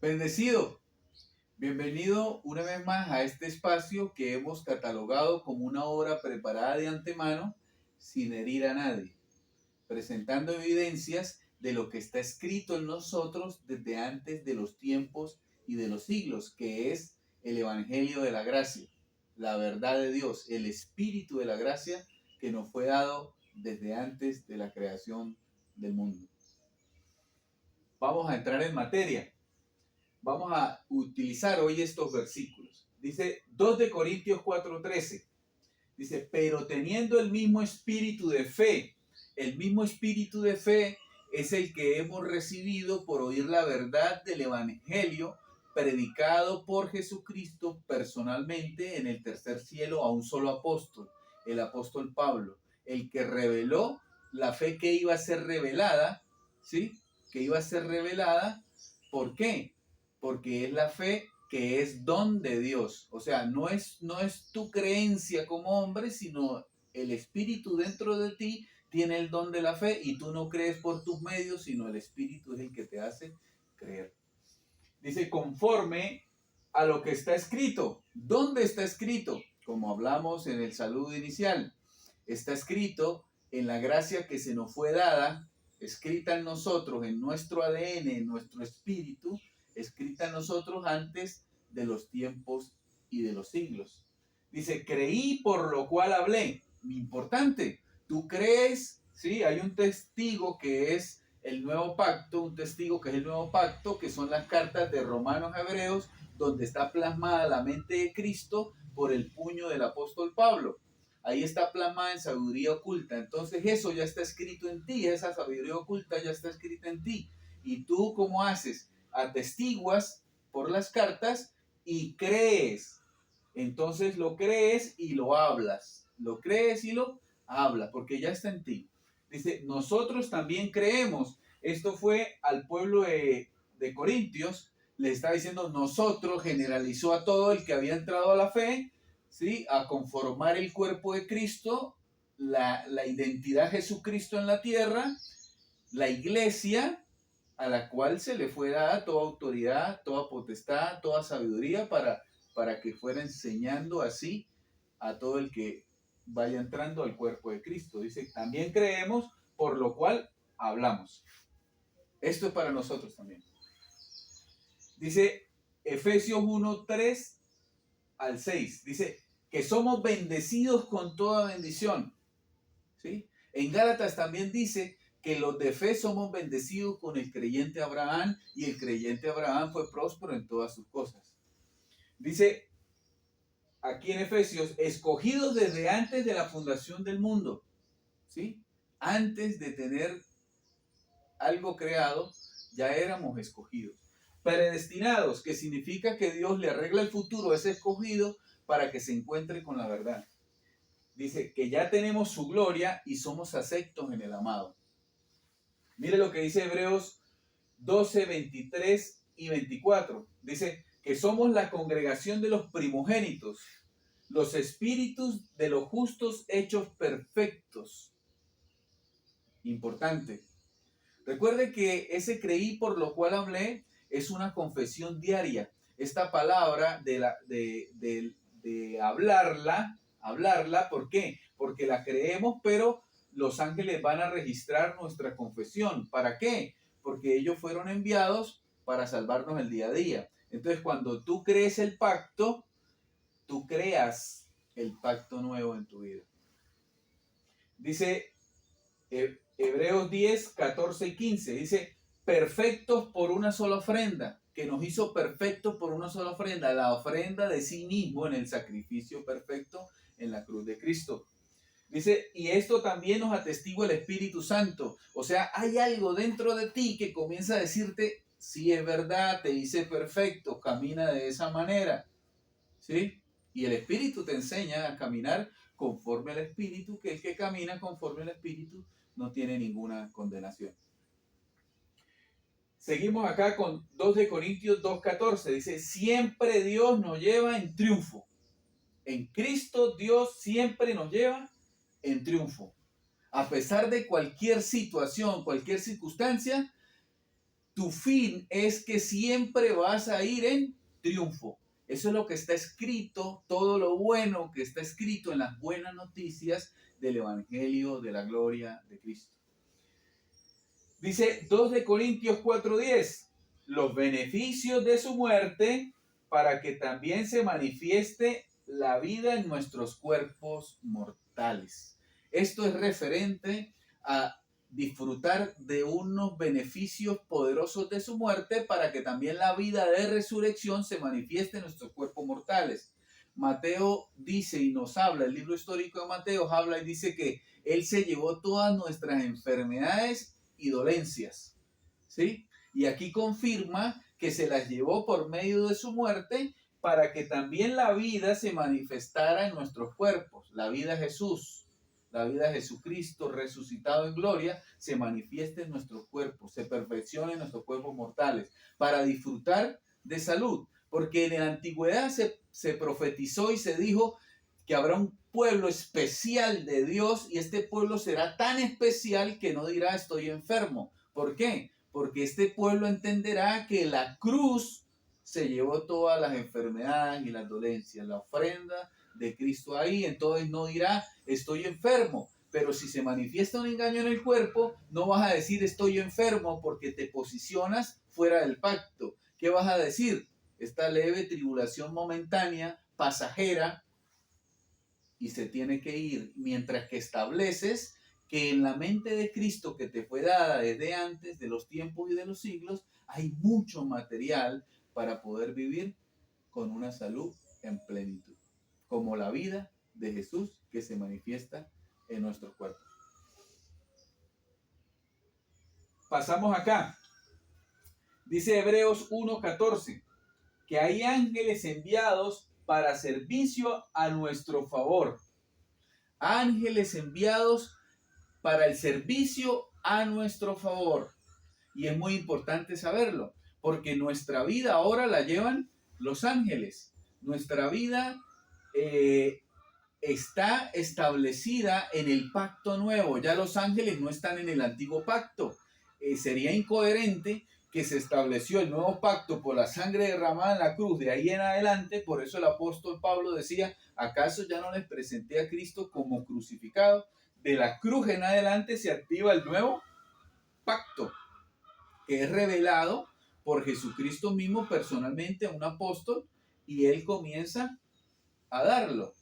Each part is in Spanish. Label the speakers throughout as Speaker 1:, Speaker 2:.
Speaker 1: Bendecido, bienvenido una vez más a este espacio que hemos catalogado como una obra preparada de antemano sin herir a nadie, presentando evidencias de lo que está escrito en nosotros desde antes de los tiempos y de los siglos, que es el Evangelio de la Gracia, la verdad de Dios, el Espíritu de la Gracia que nos fue dado desde antes de la creación del mundo. Vamos a entrar en materia. Vamos a utilizar hoy estos versículos. Dice 2 de Corintios 4:13. Dice, pero teniendo el mismo espíritu de fe, el mismo espíritu de fe es el que hemos recibido por oír la verdad del Evangelio predicado por Jesucristo personalmente en el tercer cielo a un solo apóstol, el apóstol Pablo, el que reveló la fe que iba a ser revelada, ¿sí? Que iba a ser revelada. ¿Por qué? Porque es la fe que es don de Dios. O sea, no es tu creencia como hombre, sino el Espíritu dentro de ti tiene el don de la fe y tú no crees por tus medios, sino el Espíritu es el que te hace creer. Dice, conforme a lo que está escrito. ¿Dónde está escrito? Como hablamos en el saludo inicial. Está escrito en la gracia que se nos fue dada, escrita en nosotros, en nuestro ADN, en nuestro espíritu, escrita en nosotros antes de los tiempos y de los siglos. Dice, creí por lo cual hablé. Importante, tú crees, ¿sí? Hay un testigo que es el nuevo pacto, un testigo que es el nuevo pacto, que son las cartas de Romanos a Hebreos, donde está plasmada la mente de Cristo por el puño del apóstol Pablo. Ahí está plasmada en sabiduría oculta. Entonces eso ya está escrito en ti, esa sabiduría oculta ya está escrita en ti. ¿Y tú cómo haces? Atestiguas por las cartas y crees. Entonces lo crees y lo hablas. Lo crees y lo hablas, porque ya está en ti. Dice, nosotros también creemos. Esto fue al pueblo de Corintios. Le está diciendo nosotros, generalizó a todo el que había entrado a la fe, ¿sí? A conformar el cuerpo de Cristo, la identidad de Jesucristo en la tierra, la iglesia, a la cual se le fue dada toda autoridad, toda potestad, toda sabiduría para que fuera enseñando así a todo el que vaya entrando al cuerpo de Cristo. Dice, también creemos, por lo cual hablamos. Esto es para nosotros también. Dice Efesios 1:3 al 6. Dice que somos bendecidos con toda bendición. ¿Sí? En Gálatas también dice que los de fe somos bendecidos con el creyente Abraham, y el creyente Abraham fue próspero en todas sus cosas. Dice aquí en Efesios, escogidos desde antes de la fundación del mundo, ¿sí? Antes de tener algo creado, ya éramos escogidos. Predestinados, que significa que Dios le arregla el futuro a ese escogido para que se encuentre con la verdad. Dice que ya tenemos su gloria y somos aceptos en el amado. Mire lo que dice Hebreos 12, 23 y 24. Dice que somos la congregación de los primogénitos, los espíritus de los justos hechos perfectos. Importante. Recuerde que ese creí por lo cual hablé es una confesión diaria. Esta palabra de hablarla, ¿por qué? Porque la creemos, pero los ángeles van a registrar nuestra confesión. ¿Para qué? Porque ellos fueron enviados para salvarnos el día a día. Entonces, cuando tú crees el pacto, tú creas el pacto nuevo en tu vida. Dice Hebreos 10, 14 y 15. Dice, perfectos por una sola ofrenda, que nos hizo perfectos por una sola ofrenda, la ofrenda de sí mismo en el sacrificio perfecto en la cruz de Cristo. Dice, y esto también nos atestigua el Espíritu Santo. O sea, hay algo dentro de ti que comienza a decirte, sí es verdad, te hice perfecto, camina de esa manera. ¿Sí? Y el Espíritu te enseña a caminar conforme al Espíritu, que el que camina conforme al Espíritu no tiene ninguna condenación. Seguimos acá con 2 de Corintios 2:14. Dice, siempre Dios nos lleva en triunfo. En Cristo Dios siempre nos lleva en triunfo. A pesar de cualquier situación, cualquier circunstancia, tu fin es que siempre vas a ir en triunfo. Eso es lo que está escrito, todo lo bueno que está escrito en las buenas noticias del Evangelio de la gloria de Cristo. Dice 2 de Corintios 4:10, los beneficios de su muerte para que también se manifieste la vida en nuestros cuerpos mortales. Esto es referente a disfrutar de unos beneficios poderosos de su muerte para que también la vida de resurrección se manifieste en nuestros cuerpos mortales. Mateo dice y nos habla, el libro histórico de Mateo habla y dice que Él se llevó todas nuestras enfermedades y dolencias, ¿sí? Y aquí confirma que se las llevó por medio de su muerte para que también la vida se manifestara en nuestros cuerpos. La vida de Jesús, la vida de Jesucristo resucitado en gloria, se manifieste en nuestros cuerpos, se perfeccione en nuestros cuerpos mortales, para disfrutar de salud. Porque en la antigüedad se profetizó y se dijo que habrá un pueblo especial de Dios y este pueblo será tan especial que no dirá estoy enfermo. ¿Por qué? Porque este pueblo entenderá que la cruz se llevó todas las enfermedades y las dolencias, la ofrenda de Cristo ahí, entonces no dirá estoy enfermo. Pero si se manifiesta un engaño en el cuerpo, no vas a decir estoy enfermo porque te posicionas fuera del pacto. ¿Qué vas a decir? Esta leve tribulación momentánea, pasajera, y se tiene que ir, mientras que estableces que en la mente de Cristo que te fue dada desde antes de los tiempos y de los siglos, hay mucho material para poder vivir con una salud en plenitud, como la vida de Jesús que se manifiesta en nuestros cuerpos. Pasamos acá. Dice Hebreos 1:14, que hay ángeles enviados para servicio a nuestro favor. Ángeles enviados para el servicio a nuestro favor. Y es muy importante saberlo, porque nuestra vida ahora la llevan los ángeles. Nuestra vida está establecida en el pacto nuevo. Ya los ángeles no están en el antiguo pacto. Sería incoherente que se estableció el nuevo pacto por la sangre derramada en la cruz de ahí en adelante. Por eso el apóstol Pablo decía, ¿acaso ya no les presenté a Cristo como crucificado? De la cruz en adelante se activa el nuevo pacto, que es revelado por Jesucristo mismo personalmente a un apóstol, y él comienza a darlo,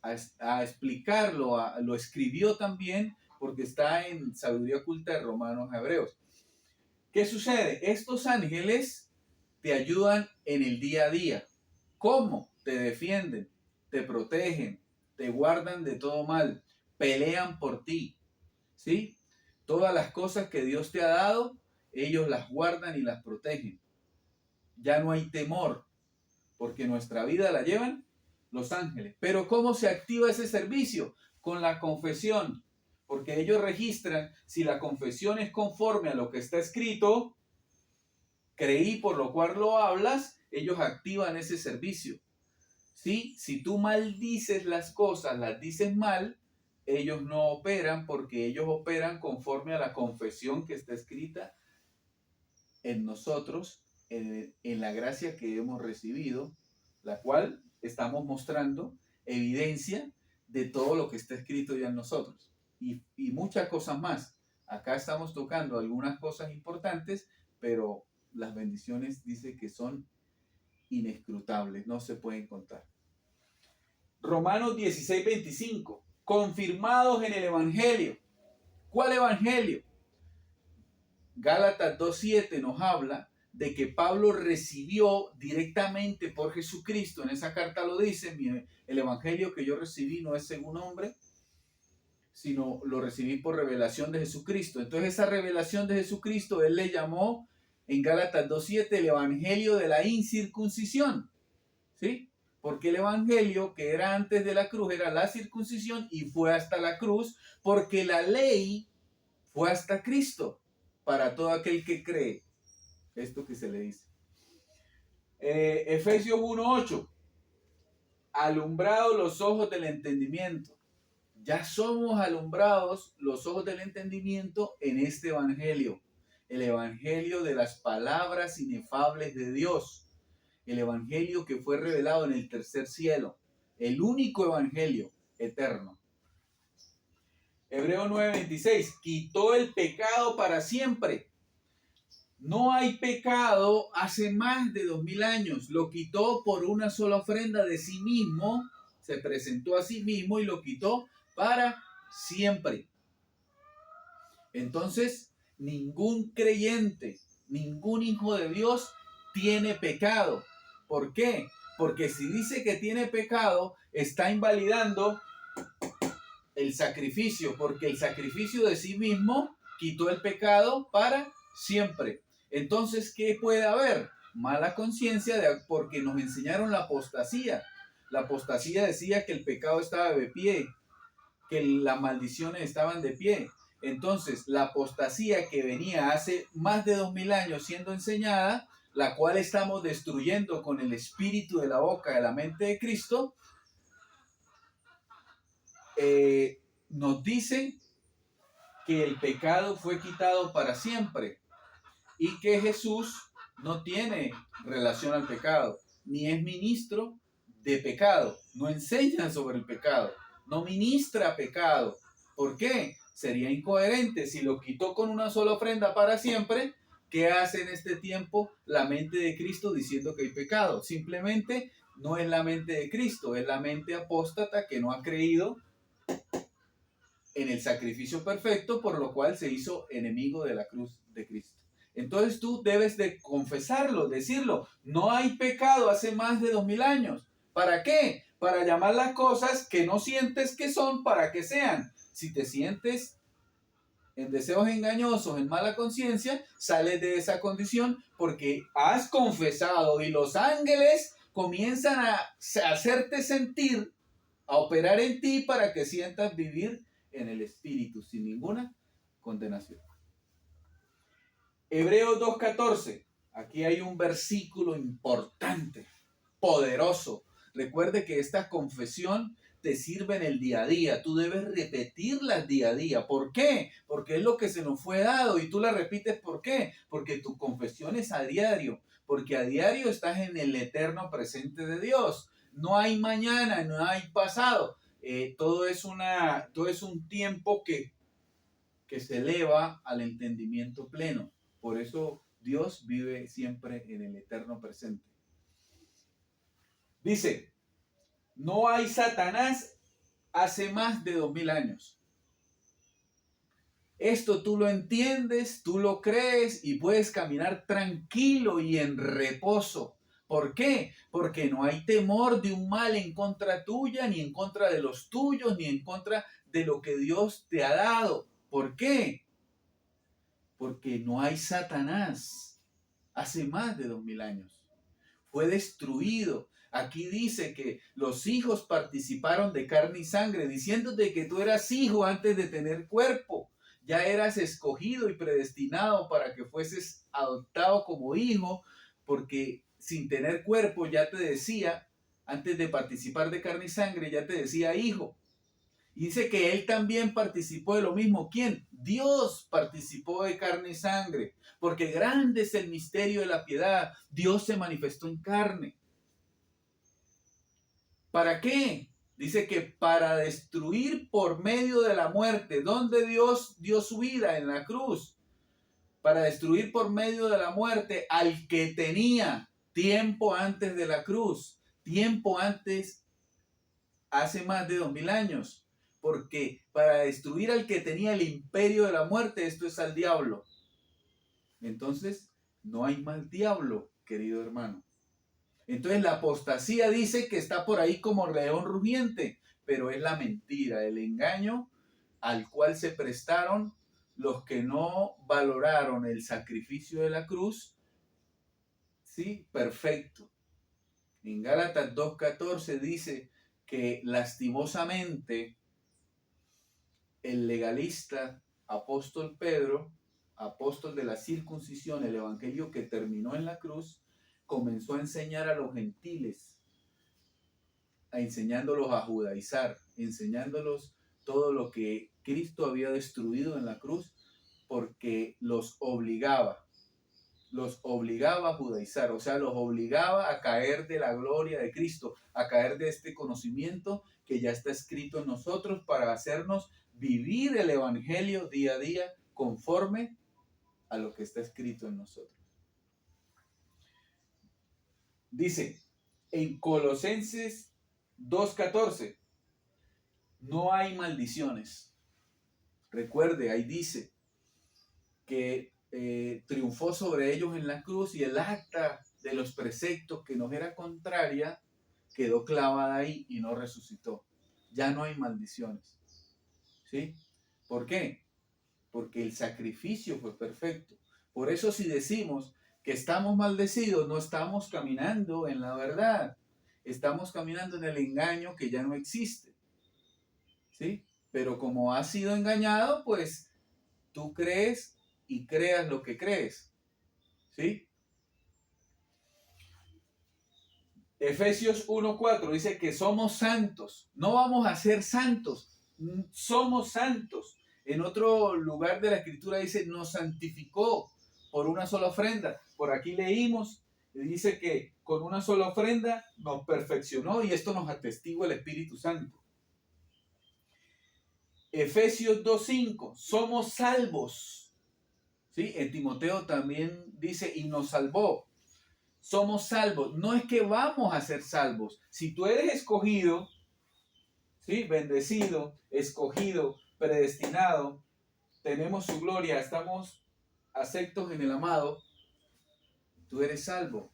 Speaker 1: a explicarlo, lo escribió también porque está en Sabiduría Oculta de Romanos a Hebreos. ¿Qué sucede? Estos ángeles te ayudan en el día a día. ¿Cómo? Te defienden, te protegen, te guardan de todo mal, pelean por ti, ¿sí? Todas las cosas que Dios te ha dado, ellos las guardan y las protegen. Ya no hay temor, porque nuestra vida la llevan los ángeles. Pero ¿cómo se activa ese servicio? Con la confesión, porque ellos registran si la confesión es conforme a lo que está escrito, creí por lo cual lo hablas, ellos activan ese servicio. ¿Sí? Si tú maldices las cosas, las dices mal, ellos no operan porque ellos operan conforme a la confesión que está escrita en nosotros, en la gracia que hemos recibido, la cual estamos mostrando evidencia de todo lo que está escrito ya en nosotros y muchas cosas más. Acá estamos tocando algunas cosas importantes, pero las bendiciones dice que son inescrutables, no se pueden contar. Romanos 16:25, confirmados en el Evangelio. ¿Cuál Evangelio? Gálatas 2:7 nos habla de que Pablo recibió directamente por Jesucristo. En esa carta lo dice, el Evangelio que yo recibí no es según hombre, sino lo recibí por revelación de Jesucristo. Entonces esa revelación de Jesucristo, él le llamó en Gálatas 2:7 el Evangelio de la incircuncisión, ¿sí? Porque el Evangelio que era antes de la cruz era la circuncisión y fue hasta la cruz, porque la ley fue hasta Cristo para todo aquel que cree. Esto que se le dice. Efesios 1:8, alumbrados los ojos del entendimiento. Ya somos alumbrados los ojos del entendimiento en este Evangelio. el evangelio de las palabras inefables de Dios, el evangelio que fue revelado en el tercer cielo, el único evangelio eterno. Hebreo 9:26, quitó el pecado para siempre. No hay pecado hace más de 2000 años. Lo quitó por una sola ofrenda de sí mismo. Se presentó a sí mismo y lo quitó para siempre. Entonces, ningún creyente, ningún hijo de Dios tiene pecado. ¿Por qué? Porque si dice que tiene pecado, está invalidando el sacrificio, porque el sacrificio de sí mismo quitó el pecado para siempre. Entonces, ¿qué puede haber? Mala conciencia porque nos enseñaron la apostasía. La apostasía decía que el pecado estaba de pie, que las maldiciones estaban de pie. Entonces, la apostasía que venía hace más de 2000 años siendo enseñada, la cual estamos destruyendo con el espíritu de la boca, de la mente de Cristo, nos dice que el pecado fue quitado para siempre y que Jesús no tiene relación al pecado, ni es ministro de pecado, no enseña sobre el pecado, no ministra pecado. ¿Por qué? Sería incoherente si lo quitó con una sola ofrenda para siempre. ¿Qué hace en este tiempo la mente de Cristo diciendo que hay pecado? Simplemente no es la mente de Cristo, es la mente apóstata que no ha creído en el sacrificio perfecto, por lo cual se hizo enemigo de la cruz de Cristo. Entonces tú debes de confesarlo, decirlo. No hay pecado hace más de 2000 años. ¿Para qué? Para llamar las cosas que no sientes que son para que sean. Si te sientes en deseos engañosos, en mala conciencia, sales de esa condición porque has confesado y los ángeles comienzan a hacerte sentir, a operar en ti para que sientas vivir en el Espíritu sin ninguna condenación. Hebreos 2:14. Aquí hay un versículo importante, poderoso. Recuerde que esta confesión te sirve en el día a día. Tú debes repetirla día a día. ¿Por qué? Porque es lo que se nos fue dado y tú la repites. ¿Por qué? Porque tu confesión es a diario. Porque a diario estás en el eterno presente de Dios. No hay mañana, no hay pasado. Todo es un tiempo que se eleva al entendimiento pleno. Por eso Dios vive siempre en el eterno presente. Dice, no hay Satanás hace más de 2000 años. Esto tú lo entiendes, tú lo crees y puedes caminar tranquilo y en reposo. ¿Por qué? Porque no hay temor de un mal en contra tuya, ni en contra de los tuyos, ni en contra de lo que Dios te ha dado. ¿Por qué? Porque no hay Satanás hace más de 2000 años. Fue destruido. Aquí dice que los hijos participaron de carne y sangre, diciéndote que tú eras hijo antes de tener cuerpo. Ya eras escogido y predestinado para que fueses adoptado como hijo, porque sin tener cuerpo ya te decía, antes de participar de carne y sangre, ya te decía hijo. Y dice que él también participó de lo mismo. ¿Quién? Dios participó de carne y sangre, porque grande es el misterio de la piedad. Dios se manifestó en carne. ¿Para qué? Dice que para destruir por medio de la muerte, donde Dios dio su vida en la cruz, para destruir por medio de la muerte al que tenía tiempo antes de la cruz, tiempo antes, hace más de 2000 años. Porque para destruir al que tenía el imperio de la muerte, esto es al diablo. Entonces, no hay más diablo, querido hermano. Entonces, la apostasía dice que está por ahí como león rugiente, pero es la mentira, el engaño al cual se prestaron los que no valoraron el sacrificio de la cruz. Sí, perfecto. En Gálatas 2:14 dice que lastimosamente el legalista apóstol Pedro, apóstol de la circuncisión, el evangelio que terminó en la cruz, comenzó a enseñar a los gentiles, enseñándolos a judaizar, enseñándolos todo lo que Cristo había destruido en la cruz porque los obligaba a judaizar, o sea, los obligaba a caer de la gloria de Cristo, a caer de este conocimiento que ya está escrito en nosotros para hacernos vivir el Evangelio día a día conforme a lo que está escrito en nosotros. Dice en Colosenses 2:14, no hay maldiciones. Recuerde, ahí dice que triunfó sobre ellos en la cruz y el acta de los preceptos que nos era contraria quedó clavada ahí y no resucitó. Ya no hay maldiciones. ¿Sí? ¿Por qué? Porque el sacrificio fue perfecto. Por eso si decimos que estamos maldecidos, no estamos caminando en la verdad. Estamos caminando en el engaño que ya no existe. ¿Sí? Pero como has sido engañado, pues tú crees y creas lo que crees. ¿Sí? Efesios 1:4 dice que somos santos. No vamos a ser santos, somos santos. En otro lugar de la escritura dice, nos santificó por una sola ofrenda. Por aquí leímos, dice que con una sola ofrenda nos perfeccionó y esto nos atestigua el Espíritu Santo. Efesios 2:5, somos salvos. ¿Sí? En Timoteo también dice, y nos salvó. Somos salvos. No es que vamos a ser salvos. Si tú eres escogido, ¿sí? Bendecido, escogido, predestinado, tenemos su gloria, estamos aceptos en el amado, tú eres salvo.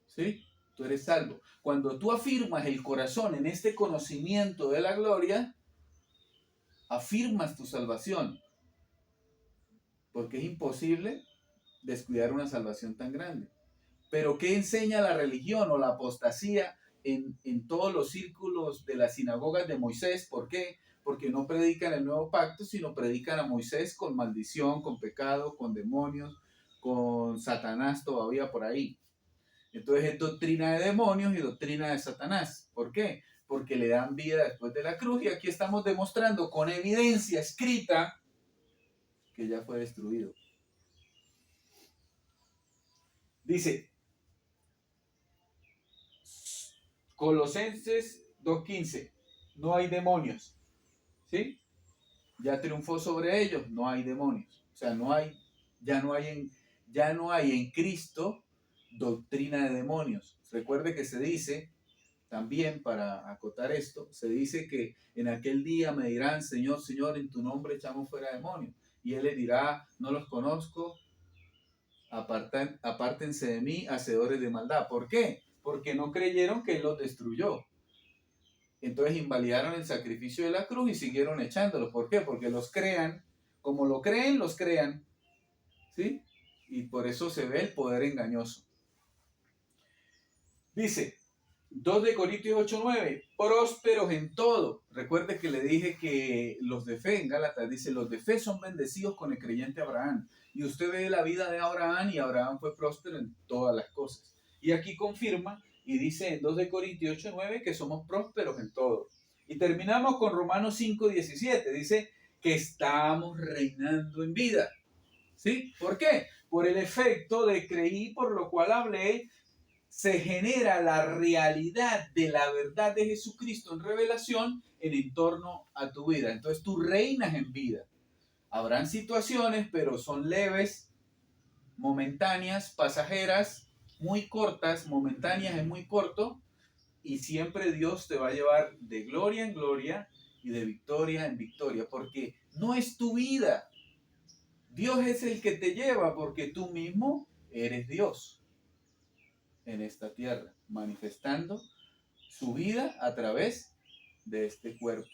Speaker 1: ¿Sí? Tú eres salvo. Cuando tú afirmas el corazón en este conocimiento de la gloria, afirmas tu salvación. Porque es imposible descuidar una salvación tan grande. Pero ¿qué enseña la religión o la apostasía en todos los círculos de las sinagogas de Moisés? ¿Por qué? Porque no predican el nuevo pacto, sino predican a Moisés con maldición, con pecado, con demonios, con Satanás todavía por ahí. Entonces es doctrina de demonios y doctrina de Satanás. ¿Por qué? Porque le dan vida después de la cruz y aquí estamos demostrando con evidencia escrita que ya fue destruido. Dice, Colosenses 2:15, no hay demonios, ¿sí? Ya triunfó sobre ellos, no hay demonios. O sea, ya no hay en Cristo doctrina de demonios. Recuerde que se dice, también para acotar esto, se dice que en aquel día me dirán, Señor, Señor, en tu nombre echamos fuera demonios. Y Él les dirá, no los conozco, apártense de mí, hacedores de maldad. ¿Por qué? Porque no creyeron que Él los destruyó. Entonces invalidaron el sacrificio de la cruz y siguieron echándolos. ¿Por qué? Porque los crean, como lo creen, los crean. ¿Sí? Y por eso se ve el poder engañoso. Dice, 2 de Corintios 8:9, prósperos en todo. Recuerde que le dije que los de fe, en Gálatas dice, los de fe son bendecidos con el creyente Abraham. Y usted ve la vida de Abraham y Abraham fue próspero en todas las cosas. Y aquí confirma y dice en 2 de Corintios 8:9 que somos prósperos en todo. Y terminamos con Romanos 5:17. Dice que estamos reinando en vida. ¿Sí? ¿Por qué? Por el efecto de creí, por lo cual hablé, se genera la realidad de la verdad de Jesucristo en revelación en torno a tu vida. Entonces tú reinas en vida. Habrán situaciones, pero son leves, momentáneas, pasajeras, muy cortas, momentáneas es muy corto, y siempre Dios te va a llevar de gloria en gloria y de victoria en victoria, porque no es tu vida. Dios es el que te lleva porque tú mismo eres Dios en esta tierra, manifestando su vida a través de este cuerpo,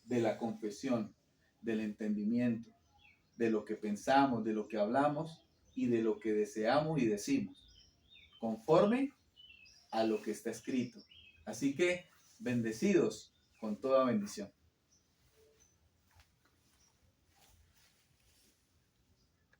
Speaker 1: de la confesión, del entendimiento, de lo que pensamos, de lo que hablamos y de lo que deseamos y decimos, conforme a lo que está escrito. Así que bendecidos con toda bendición.